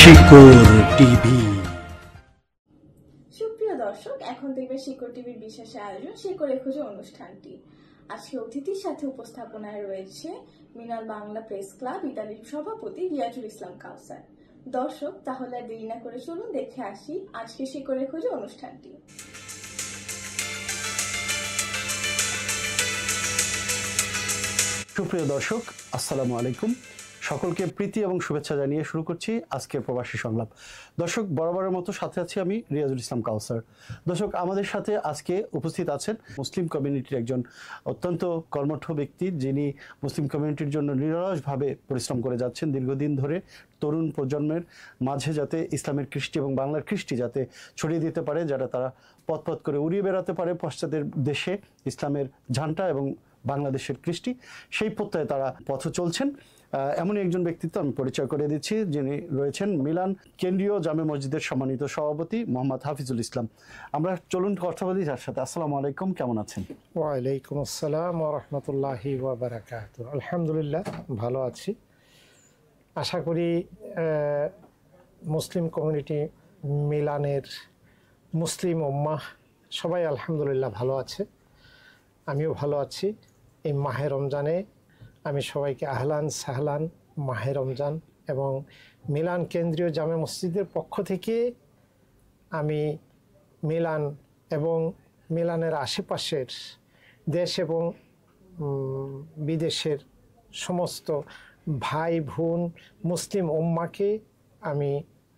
শিকড় টিভি। সুপ্রিয় দর্শক, এখন দেখবে শিকড় টিভির বিশেষ আয়োজন শিকড়ে খোঁজে অনুষ্ঠানটি। আজকে অতিথির সাথে উপস্থাপনায় রয়েছে মিনাল বাংলা প্রেস ক্লাব ইতালির সভাপতি রিয়াজুল ইসলাম কাউসার। দর্শক, তাহলে আর দেরি না করে চলুন দেখে আসি আজকে শিকড়ে খোঁজে অনুষ্ঠানটি। সুপ্রিয় দর্শক, আসসালামু আলাইকুম। সকলকে প্রীতি এবং শুভেচ্ছা জানিয়ে শুরু করছি আজকের প্রবাসী সংলাপ। দর্শক, বরাবরের মতো সাথে আছি আমি রিয়াজুল ইসলাম কাউসার। দর্শক, আমাদের সাথে আজকে উপস্থিত আছেন মুসলিম কমিউনিটির একজন অত্যন্ত কর্মঠ ব্যক্তি, যিনি মুসলিম কমিউনিটির জন্য নিরলসভাবে পরিশ্রম করে যাচ্ছেন দীর্ঘদিন ধরে। তরুণ প্রজন্মের মাঝে যাতে ইসলামের কৃষ্টি এবং বাংলার কৃষ্টি যাতে ছড়িয়ে দিতে পারে, যারা তারা পথ পথ করে উড়িয়ে বেড়াতে পারে পশ্চাতের দেশে ইসলামের ঝান্ডা এবং বাংলাদেশের কৃষ্টি, সেই প্রত্যয়ে তারা পথ চলছেন। এমনই একজন ব্যক্তিত্ব আমি পরিচয় করে দিচ্ছি, যিনি রয়েছেন মিলান কেন্দ্রীয় জামে মসজিদের সম্মানিত সভাপতি মোহাম্মদ হাফিজুল ইসলাম। আমরা চলুন কথা বলি তার সাথে। আসসালামু আলাইকুম, কেমন আছেন? ওয়ালাইকুম আসসালাম ওয়া রাহমাতুল্লাহি ওয়া বারাকাতুহু। আলহামদুলিল্লাহ, ভালো আছি। আশা করি মুসলিম কমিউনিটি, মিলানের মুসলিম উম্মাহ সবাই আলহামদুলিল্লাহ ভালো আছে। আমিও ভালো আছি। এই মাহে রমজানে আমি সবাইকে আহলান সাহলান, মাহে রমজান এবং মিলান কেন্দ্রীয় জামে মসজিদের পক্ষ থেকে আমি মিলান এবং মিলানের আশেপাশের দেশ এবং বিদেশের সমস্ত ভাই বোন মুসলিম উম্মাকে আমি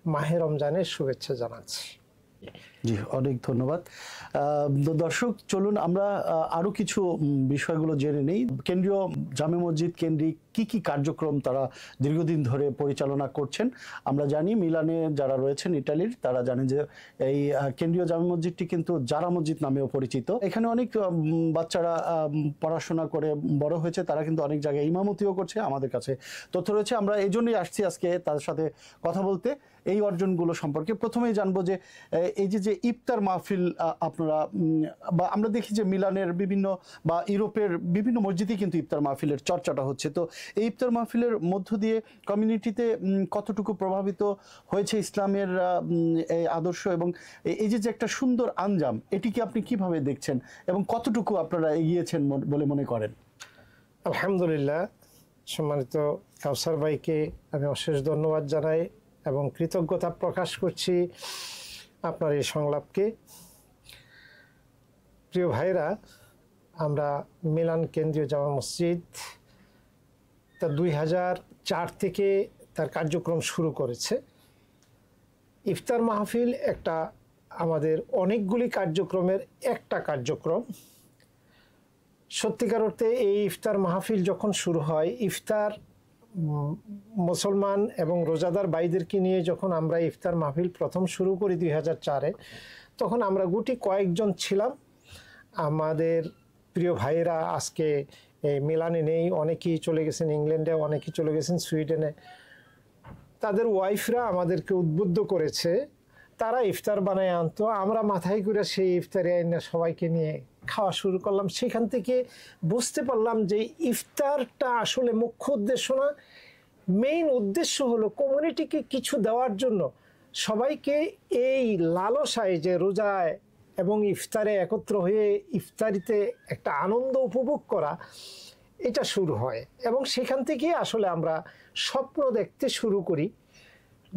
মাহে রমজানের শুভেচ্ছা জানাচ্ছি। জি, অনেক ধন্যবাদ। দর্শক, চলুন আমরা আরও কিছু বিষয়গুলো জেনে নেই। কেন্দ্রীয় জামে মসজিদ কেন্দ্রিক কি কি কার্যক্রম তারা দীর্ঘদিন ধরে পরিচালনা করছেন। আমরা জানি মিলানে যারা রয়েছেন ইটালির, তারা জানেন যে এই কেন্দ্রীয় জামে মসজিদটি কিন্তু জারা মসজিদ নামেও পরিচিত। এখানে অনেক বাচ্চারা পড়াশোনা করে বড় হয়েছে, তারা কিন্তু অনেক জায়গায় ইমামতিও করছে। আমাদের কাছে তথ্য রয়েছে, আমরা এই জন্যই আসছি আজকে তাদের সাথে কথা বলতে এই অর্জনগুলো সম্পর্কে। প্রথমেই জানবো যে এই যে ইফতার মাহফিল আপনারা, বা আমরা দেখি যে মিলানের বিভিন্ন বা ইউরোপের বিভিন্ন মসজিদে কিন্তু ইফতার মাহফিলের চর্চাটা হচ্ছে, তো এই ইফতার মাহফিলের মধ্য দিয়ে কমিউনিটিতে কতটুকু প্রভাবিত হয়েছে ইসলামের এই আদর্শ, এবং এই যে একটা সুন্দর আঞ্জাম, এটিকে আপনি কিভাবে দেখছেন এবং কতটুকু আপনারা এগিয়েছেন বলে মনে করেন? আলহামদুলিল্লাহ, সম্মানিত কাউসার ভাইকে আমি অশেষ ধন্যবাদ জানাই এবং কৃতজ্ঞতা প্রকাশ করছি আপনার এই সংলাপকে। প্রিয় ভাইরা, আমরা মিলান কেন্দ্রীয় জামে মসজিদ তা 2004 থেকে তার কার্যক্রম শুরু করেছে। ইফতার মাহফিল একটা আমাদের অনেকগুলি কার্যক্রমের একটা কার্যক্রম। সত্যিকার অর্থে এই ইফতার মাহফিল যখন শুরু হয়, ইফতার মুসলমান এবং রোজাদার ভাইদেরকে নিয়ে যখন আমরা ইফতার মাহফিল প্রথম শুরু করি 2004-এ, তখন আমরা গুটি কয়েকজন ছিলাম। আমাদের প্রিয় ভাইয়েরা আজকে মিলানে নেই, অনেকেই চলে গেছেন ইংল্যান্ডে, অনেকেই চলে গেছেন সুইডেনে। তাদের ওয়াইফরা আমাদেরকে উদ্বুদ্ধ করেছে, তারা ইফতার বানায় আনতো, আমরা মাথায় করে সেই ইফতারে আইনা সবাইকে নিয়ে খাওয়া শুরু করলাম। সেখান থেকে বুঝতে পারলাম যে ইফতারটা আসলে মুখ্য উদ্দেশ্য না, মেইন উদ্দেশ্য হলো কমিউনিটিকে কিছু দেওয়ার জন্য, সবাইকে এই লালসায় যে রোজায় এবং ইফতারে একত্র হয়ে ইফতারিতে একটা আনন্দ উপভোগ করা, এটা শুরু হয়। এবং সেখান থেকে আসলে আমরা স্বপ্ন দেখতে শুরু করি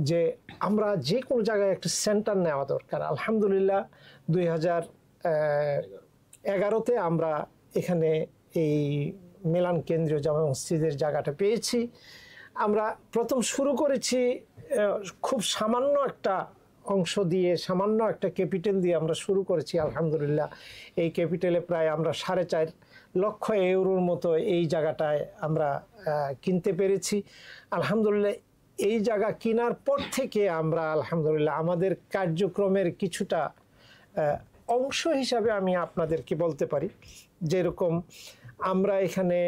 যে আমরা যে কোনো জায়গায় একটা সেন্টার নেওয়া দরকার। আলহামদুলিল্লাহ, 2011-তে আমরা এখানে এই মিলান কেন্দ্রীয় জামে মসজিদের জায়গাটা পেয়েছি। আমরা প্রথম শুরু করেছি খুব সামান্য একটা অংশ দিয়ে, সামান্য একটা ক্যাপিটাল দিয়ে আমরা শুরু করেছি। আলহামদুলিল্লাহ, এই ক্যাপিটালে প্রায় আমরা 4.5 লক্ষ ইউরোর মতো এই জায়গাটায় আমরা কিনতে পেরেছি। আলহামদুলিল্লাহ, এই জায়গা কেনার পর থেকে আমরা আলহামদুলিল্লাহ আমাদের কার্যক্রমের কিছুটা অংশ হিসাবে আমি আপনাদেরকে বলতে পারি, যেরকম আমরা এখানে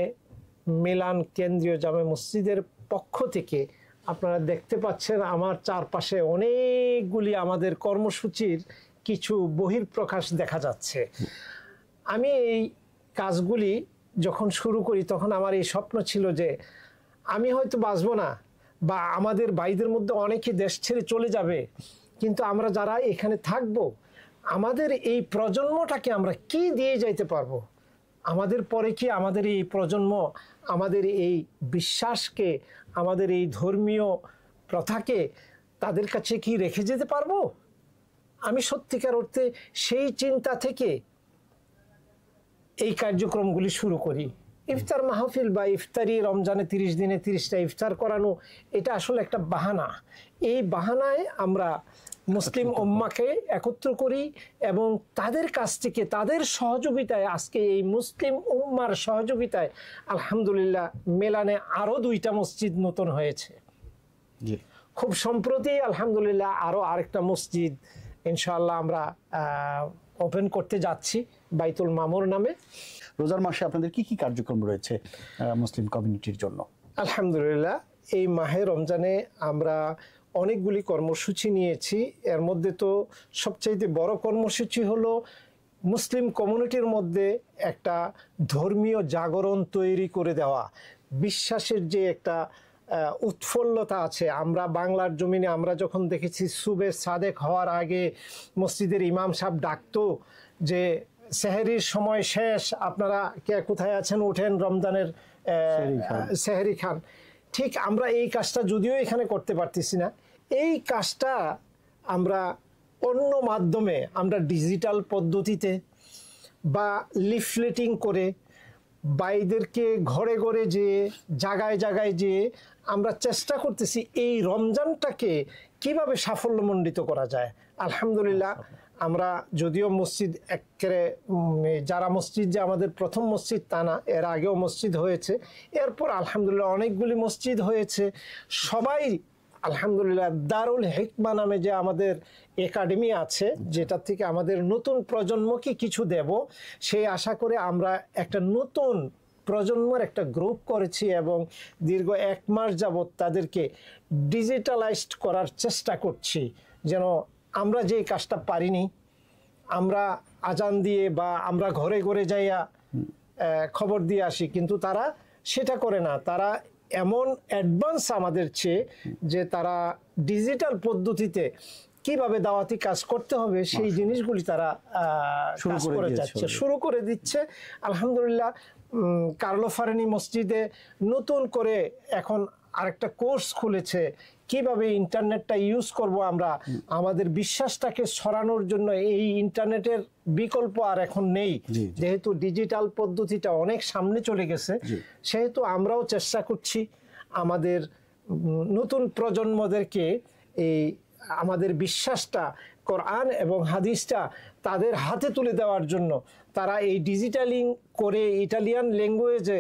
মিলান কেন্দ্রীয় জামে মসজিদের পক্ষ থেকে আপনারা দেখতে পাচ্ছেন আমার চারপাশে অনেকগুলি আমাদের কর্মসূচির কিছু বহিঃপ্রকাশ দেখা যাচ্ছে। আমি এই কাজগুলি যখন শুরু করি তখন আমার এই স্বপ্ন ছিল যে আমি হয়তো বাঁচবো না, বা আমাদের ভাইদের মধ্যে অনেকে দেশ ছেড়ে চলে যাবে, কিন্তু আমরা যারা এখানে থাকব, আমাদের এই প্রজন্মটাকে আমরা কি দিয়ে যাইতে পারবো? আমাদের পরে কি আমাদের এই প্রজন্ম আমাদের এই বিশ্বাসকে, আমাদের এই ধর্মীয় প্রথাকে তাদের কাছে কি রেখে যেতে পারবো? আমি সত্যিকার অর্থে সেই চিন্তা থেকে এই কার্যক্রমগুলি শুরু করি। ইফতার মাহফিল বা ইফতারি, রমজানে 30 দিনে 30টা ইফতার করানো, এটা আসলে একটা বাহানা। এই বাহানায় আমরা মুসলিম উম্মাকে একত্র করি এবং তাদের কাছ থেকে, তাদের সহযোগিতায়, আজকে এই মুসলিম উম্মার সহযোগিতায় আলহামদুলিল্লাহ মেলানে আরো 2টা মসজিদ নতুন হয়েছে। খুব সম্প্রতি আলহামদুলিল্লাহ আরো আরেকটা মসজিদ ইনশাআল্লাহ আমরা ওপেন করতে যাচ্ছি, বাইতুল মামুর নামে। রোজার মাসে আপনাদের কি কি কার্যক্রম রয়েছে মুসলিম কমিউনিটির জন্য? আলহামদুলিল্লাহ এই মাহে রমজানে আমরা অনেকগুলি কর্মসূচি নিয়েছি। এর মধ্যে তো সবচাইতে বড় কর্মসূচি হলো মুসলিম কমিউনিটির মধ্যে একটা ধর্মীয় জাগরণ তৈরি করে দেওয়া। বিশ্বাসের যে একটা উৎফুল্লতা আছে, আমরা বাংলার জমিনে আমরা যখন দেখেছি সুবে সাদেক হওয়ার আগে মসজিদের ইমাম সাহেব ডাকতো যে সেহরির সময় শেষ, আপনারা কে কোথায় আছেন ওঠেন রমজানের সেহরি খান। ঠিক আমরা এই কাজটা যদিও এখানে করতে পারতেছি না, এই কাজটা আমরা অন্য মাধ্যমে, আমরা ডিজিটাল পদ্ধতিতে বা লিফলেটিং করে ভাইদেরকে ঘরে ঘরে যেয়ে, জায়গায় জায়গায় যেয়ে আমরা চেষ্টা করতেছি এই রমজানটাকে কিভাবে সাফল্যমণ্ডিত করা যায়। আলহামদুলিল্লাহ আমরা যদিও মসজিদ একেবারে যারা মসজিদ যে আমাদের প্রথম মসজিদ তা না, এর আগেও মসজিদ হয়েছে, এরপর আলহামদুলিল্লাহ অনেকগুলি মসজিদ হয়েছে। সবাই আলহামদুলিল্লাহ দারুল হিকমা নামে যে আমাদের একাডেমি আছে, যেটা থেকে আমাদের নতুন প্রজন্মকে কিছু দেব, সেই আশা করে আমরা একটা নতুন প্রজন্মের একটা গ্রুপ করেছি এবং দীর্ঘ 1 মাস যাবৎ তাদেরকে ডিজিটালাইজড করার চেষ্টা করছি, যেন আমরা যে কাজটা পারিনি, আমরা আজান দিয়ে বা আমরা ঘরে ঘরে যাইয়া খবর দিয়ে আসি, কিন্তু তারা সেটা করে না। তারা এমন অ্যাডভান্স আমাদের চেয়ে যে তারা ডিজিটাল পদ্ধতিতে কিভাবে দাওয়াতি কাজ করতে হবে সেই জিনিসগুলি তারা শুরু করে দিচ্ছে। আলহামদুলিল্লাহ কার্লো ফারেনি মসজিদে নতুন করে এখন আরেকটা কোর্স খুলেছে, কিভাবে ইন্টারনেটটা ইউজ করব আমরা আমাদের বিশ্বাসটাকে ছড়ানোর জন্য। এই ইন্টারনেটের বিকল্প আর এখন নেই, যেহেতু ডিজিটাল পদ্ধতিটা অনেক সামনে চলে গেছে, সেহেতু আমরাও চেষ্টা করছি আমাদের নতুন প্রজন্মদেরকে এই আমাদের বিশ্বাসটা, কোরআন এবং হাদিসটা তাদের হাতে তুলে দেওয়ার জন্য। তারা এই ডিজিটালিং করে ইটালিয়ান ল্যাঙ্গুয়েজে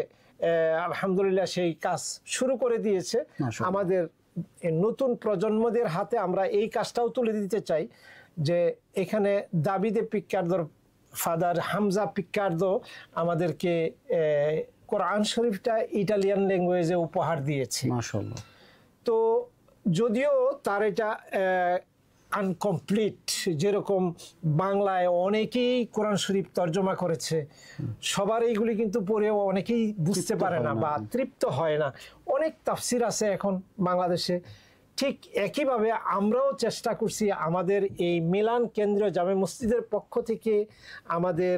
আলহামদুলিল্লাহ সেই কাজ শুরু করে দিয়েছে। আমাদের নতুন প্রজন্মদের হাতে আমরা এই কাজটাও তুলে দিতে চাই যে এখানে দাবিদে পিক্কার্দোর ফাদার হামজা পিক্কার্দো আমাদেরকে কোরআন শরীফটা ইটালিয়ান ল্যাঙ্গুয়েজে উপহার দিয়েছে। মাশাআল্লাহ। তো যদিও তার এটা আনকমপ্লিট, যেরকম বাংলায় অনেকেই কোরআন শরীফ তর্জমা করেছে, সবার এইগুলি কিন্তু পড়েও অনেকেই বুঝতে পারে না বা তৃপ্ত হয় না। অনেক তাফসির আছে এখন বাংলাদেশে। ঠিক একইভাবে আমরাও চেষ্টা করছি আমাদের এই মিলান কেন্দ্রীয় জামে মসজিদের পক্ষ থেকে আমাদের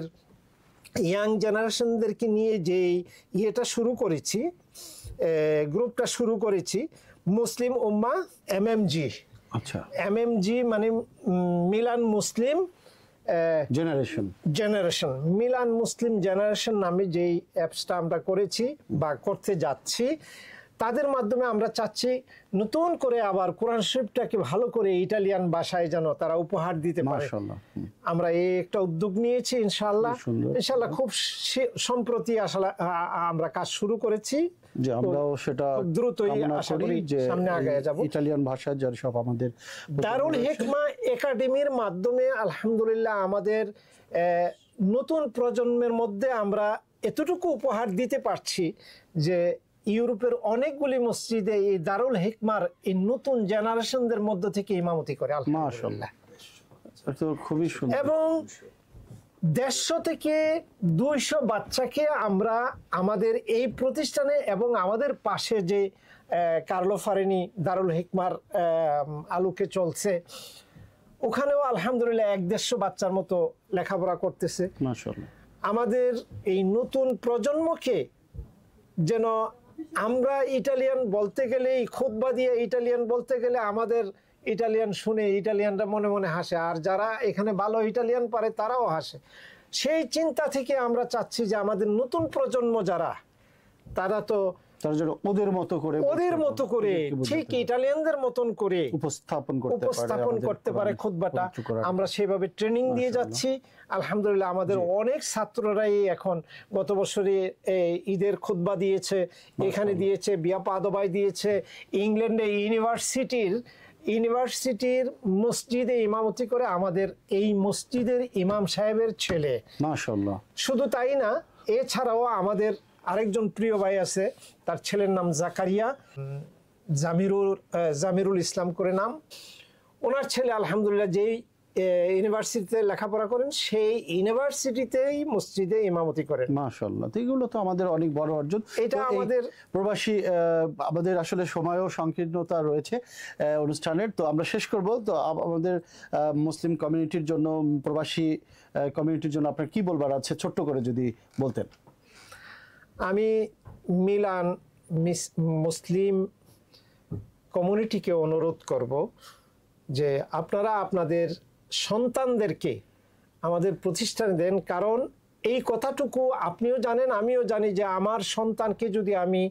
ইয়াং জেনারেশনদেরকে নিয়ে যে ইয়েটা শুরু করেছি, গ্রুপটা শুরু করেছি মুসলিম উম্মা এমএমজি। আচ্ছা, এমএমজি মানে মিলান মুসলিম জেনারেশন, মিলান মুসলিম জেনারেশন নামে যেই অ্যাপসটা আমরা করেছি বা করতে যাচ্ছি, তাদের মাধ্যমে আমরা চাচ্ছি নতুন করে আবার কোরআন শরীফটাকে ভালো করে ইটালিয়ান ভাষায় যেন তারা উপহার দিতে পারে। আমরা এই একটা উদ্যোগ নিয়েছি ইনশাআল্লাহ। ইনশাআল্লাহ খুব সম্প্রতি আসলে আমরা কাজ শুরু করেছি, যে আমরাও সেটা দ্রুতই আশা করি সামনে আগায় যাব। ইটালিয়ান ভাষায় যারা সব আমাদের দারুল হিকমা একাডেমির মাধ্যমে আলহামদুলিল্লাহ আমাদের নতুন প্রজন্মের মধ্যে আমরা এতটুকু উপহার দিতে পারছি যে ইউরোপের অনেকগুলি মসজিদে এই দারুল হিকমার এই নতুন জেনারেশনদের মধ্য থেকে ইমামতি করে। মাশাআল্লাহ, খুবই সুন্দর। এবং 150 থেকে 200 বাচ্চাকে আমরা আমাদের এই প্রতিষ্ঠানে এবং আমাদের পাশে যে কার্লো ফারেনি দারুল হিকমার আলোকে চলছে, ওখানেও আলহামদুলিল্লাহ 150 বাচ্চার মতো লেখাপড়া করতেছে। মাশাআল্লাহ। আমাদের এই নতুন প্রজন্মকে যেন আমরা ইটালিয়ান বলতে গেলে, খুতবা দিয়ে ইটালিয়ান বলতে গেলে আমাদের ইটালিয়ান শুনে ইটালিয়ানরা মনে মনে হাসে, আর যারা এখানে ভালো ইটালিয়ান পারে তারাও হাসে। সেই চিন্তা থেকে আমরা চাচ্ছি যে আমাদের নতুন প্রজন্ম যারা, তারা তো তার জন্য ওদের মতো করে ঠিক ইটালিয়ানদের মতন করে উপস্থাপন করতে পারে খুতবাটা। আমরা সেভাবে ট্রেনিং দিয়ে যাচ্ছি। আলহামদুলিল্লাহ আমাদের অনেক ছাত্ররাই এখন গত বছরে ঈদের খুতবা দিয়েছে, এখানে দিয়েছে, বিয়াপাদবাই দিয়েছে, ইংল্যান্ডে ইউনিভার্সিটির মসজিদে ইমামতি করে আমাদের এই মসজিদের ইমাম সাহেবের ছেলে। মাশাআল্লাহ। শুধু তাই না, এছাড়াও আমাদের আরেকজন প্রিয় ভাই আছে, তার ছেলের নাম জাকারিয়া, জামিরুল ইসলাম করে নাম। ওনার ছেলে আলহামদুলিল্লাহ যেই ইউনিভার্সিটিতে লেখাপড়া করেন, সেই ইউনিভার্সিটিতেই মসজিদে ইমামতি করেন। মাশাআল্লাহ। তো এগুলো তো আমাদের অনেক বড় অর্জন। এটা আমাদের প্রবাসী, আমাদের আসলে সময়ও সংকীর্ণতা রয়েছে অনুষ্ঠানের, তো আমরা শেষ করব। তো আমাদের মুসলিম কমিউনিটির জন্য, প্রবাসী কমিউনিটির জন্য আপনার কি বলবার আছে, ছোট্ট করে যদি বলতেন। আমি মিলান মুসলিম কমিউনিটিকে অনুরোধ করব যে আপনারা আপনাদের সন্তানদেরকে আমাদের প্রতিষ্ঠানে দেন। কারণ এই কথাটুকু আপনিও জানেন, আমিও জানি যে আমার সন্তানকে যদি আমি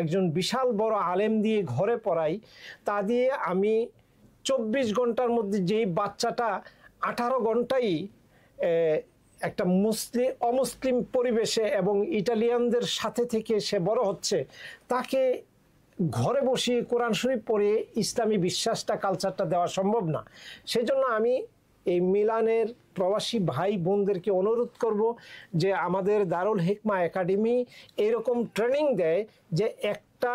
একজন বিশাল বড় আলেম দিয়ে ঘরে পড়াই, তা দিয়ে আমি 24 ঘন্টার মধ্যে যেই বাচ্চাটা 18 ঘন্টাই একটা অমুসলিম পরিবেশে এবং ইটালিয়ানদের সাথে থেকে সে বড় হচ্ছে, তাকে ঘরে বসিয়ে কোরআন শরীফ পড়ে ইসলামী বিশ্বাসটা, কালচারটা দেওয়া সম্ভব না। সেই জন্য আমি এই মিলানের প্রবাসী ভাই বোনদেরকে অনুরোধ করব যে আমাদের দারুল হিকমা একাডেমি এরকম ট্রেনিং দেয় যে একটা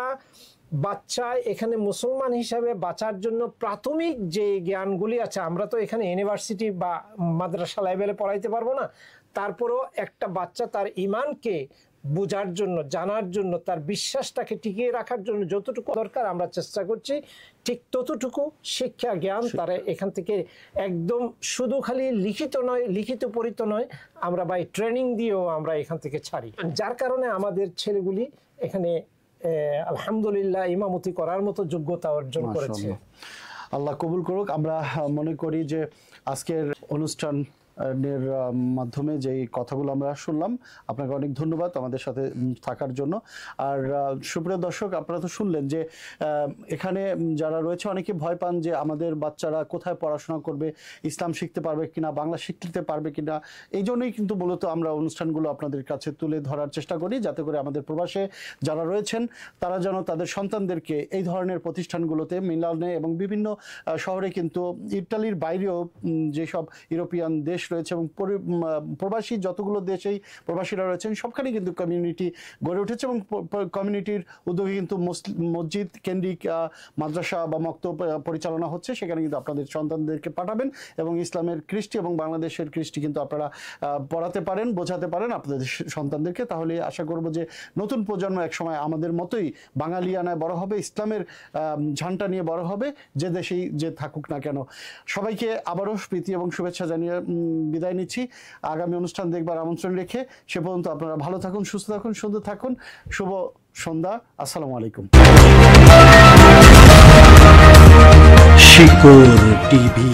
বাচ্চা এখানে মুসলমান হিসাবে বাঁচার জন্য প্রাথমিক যে জ্ঞানগুলি আছে, আমরা তো এখানে ইউনিভার্সিটি বা মাদ্রাসা লেভেলে পড়াইতে পারবো না, তারপরেও একটা বাচ্চা তার ঈমানকে বোঝার জন্য, জানার জন্য, তার বিশ্বাসটাকে টিকিয়ে রাখার জন্য যতটুকু দরকার আমরা চেষ্টা করছি, ঠিক ততটুকু শিক্ষা জ্ঞান তারা এখান থেকে একদম শুধু খালি লিখিত নয়, লিখিত পড়িত নয়, আমরা বাই ট্রেনিং দিয়েও আমরা এখান থেকে ছাড়ি। যার কারণে আমাদের ছেলেগুলি এখানে আলহামদুলিল্লাহ ইমামতি করার মতো যোগ্যতা অর্জন করেছে। আল্লাহ কবুল করুক। আমরা মনে করি যে আজকের অনুষ্ঠান এর মাধ্যমে যেই কথাগুলো আমরা শুনলাম, আপনাকে অনেক ধন্যবাদ আমাদের সাথে থাকার জন্য। আর সুপ্রিয় দর্শক, আপনারা তো শুনলেন যে এখানে যারা রয়েছে অনেকে ভয় পান যে আমাদের বাচ্চারা কোথায় পড়াশোনা করবে, ইসলাম শিখতে পারবে কিনা, বাংলা শিখতে পারবে কিনা। এই জন্যই কিন্তু মূলত আমরা অনুষ্ঠানগুলো আপনাদের কাছে তুলে ধরার চেষ্টা করি, যাতে করে আমাদের প্রবাসে যারা রয়েছেন তারা যেন তাদের সন্তানদেরকে এই ধরনের প্রতিষ্ঠানগুলোতে, মিলানে এবং বিভিন্ন শহরে, কিন্তু ইটালির বাইরেও যেসব ইউরোপিয়ান দেশ রয়েছে এবং প্রবাসী যতগুলো দেশেই প্রবাসীরা রয়েছেন সবখানে কিন্তু কমিউনিটি গড়ে উঠেছে এবং কমিউনিটির উদ্যোগে কিন্তু মসজিদ কেন্দ্রিক মাদ্রাসা বা মক্তব পরিচালনা হচ্ছে। সেখানে কিন্তু আপনাদের সন্তানদেরকে পাঠাবেন এবং ইসলামের কৃষ্টি এবং বাংলাদেশের কৃষ্টি কিন্তু আপনারা পড়াতে পারেন, বোঝাতে পারেন আপনাদের সন্তানদেরকে। তাহলে আশা করব যে নতুন প্রজন্ম একসময় আমাদের মতোই বাঙালিয়ানায় বড় হবে, ইসলামের ঝান্ডা নিয়ে বড় হবে, যে দেশেই যে থাকুক না কেন। সবাইকে আবারও প্রীতি এবং শুভেচ্ছা জানিয়ে বিদায় নিচ্ছি। আগামী অনুষ্ঠান দেখবার আমন্ত্রণ রেখে সে পর্যন্ত আপনারা ভালো থাকুন, সুস্থ থাকুন, সুন্দর থাকুন। শুভ সন্ধ্যা। আসসালামু আলাইকুম। শিকোর টিভি।